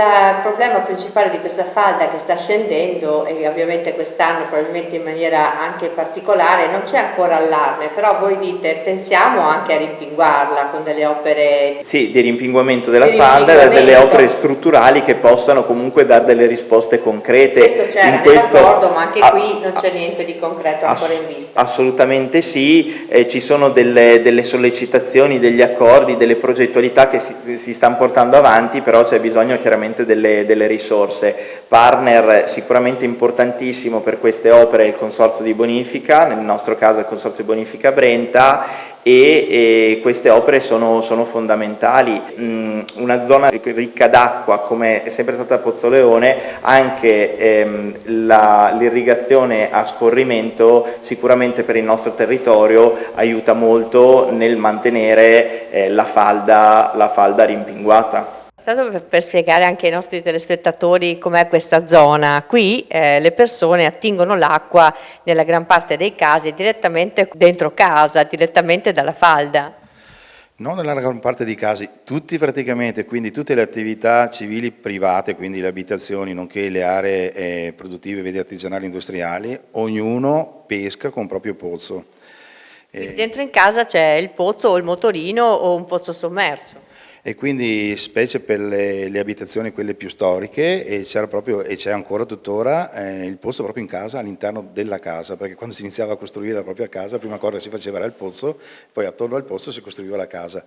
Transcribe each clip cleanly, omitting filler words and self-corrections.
Il problema principale di questa falda che sta scendendo, e ovviamente quest'anno probabilmente in maniera anche particolare, non c'è ancora allarme, però voi dite pensiamo anche a rimpinguarla con delle opere... Sì, di rimpinguamento della falda, delle opere strutturali che possano comunque dare delle risposte concrete. Questo c'era nell'accordo, ma anche qui non c'è niente di concreto ancora in vista. Assolutamente sì, ci sono delle sollecitazioni, degli accordi, delle progettualità che si stanno portando avanti, però c'è bisogno chiaramente delle risorse. Partner sicuramente importantissimo per queste opere è il Consorzio di Bonifica, nel nostro caso il Consorzio di Bonifica Brenta, e queste opere sono fondamentali. Una zona ricca d'acqua come è sempre stata Pozzoleone, anche l'irrigazione a scorrimento sicuramente per il nostro territorio aiuta molto nel mantenere la falda rimpinguata. Tanto per spiegare anche ai nostri telespettatori com'è questa zona, qui le persone attingono l'acqua nella gran parte dei casi direttamente dentro casa, direttamente dalla falda. Non nella gran parte dei casi, tutti praticamente, quindi tutte le attività civili private, quindi le abitazioni, nonché le aree produttive, vedi artigianali, industriali, ognuno pesca con il proprio pozzo. Dentro in casa c'è il pozzo o il motorino o un pozzo sommerso. E quindi specie per le abitazioni quelle più storiche, e c'è ancora tuttora il pozzo proprio in casa, all'interno della casa, perché quando si iniziava a costruire la propria casa, la prima cosa che si faceva era il pozzo, poi attorno al pozzo si costruiva la casa.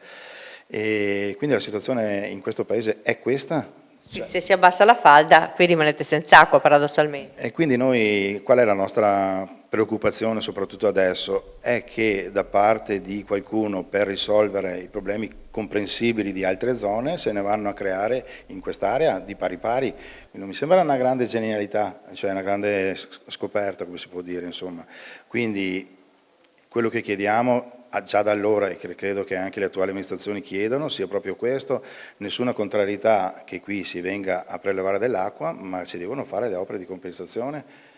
E quindi la situazione in questo paese è questa. Se si abbassa la falda, qui rimanete senza acqua paradossalmente. E quindi noi, qual è la nostra preoccupazione soprattutto adesso? È che da parte di qualcuno, per risolvere i problemi comprensibili di altre zone, se ne vanno a creare in quest'area di pari pari. Non mi sembra una grande genialità, cioè una grande scoperta, come si può dire, insomma. Quindi quello che chiediamo già da allora, e che credo che anche le attuali amministrazioni chiedono, sia proprio questo: nessuna contrarietà che qui si venga a prelevare dell'acqua, ma si devono fare le opere di compensazione.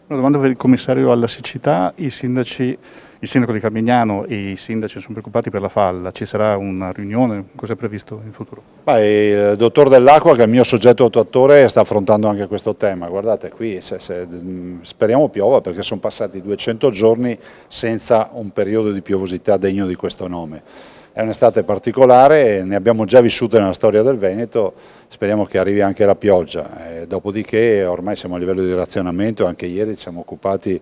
Una domanda per il commissario alla siccità: il sindaco di Carmignano e i sindaci sono preoccupati per la falda, ci sarà una riunione, cosa è previsto in futuro? Il dottor Dell'Acqua, che è il mio soggetto attuatore, sta affrontando anche questo tema. Guardate, qui speriamo piova, perché sono passati 200 giorni senza un periodo di piovosità degno di questo nome. È un'estate particolare, ne abbiamo già vissute nella storia del Veneto, speriamo che arrivi anche la pioggia. Dopodiché ormai siamo a livello di razionamento, anche ieri ci siamo occupati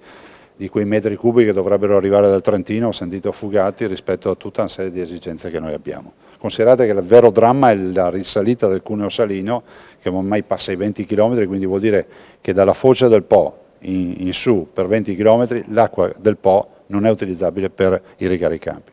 di quei metri cubi che dovrebbero arrivare dal Trentino, ho sentito affugati rispetto a tutta una serie di esigenze che noi abbiamo. Considerate che il vero dramma è la risalita del cuneo salino, che ormai passa i 20 km, quindi vuol dire che dalla foce del Po in su per 20 km l'acqua del Po non è utilizzabile per irrigare i campi.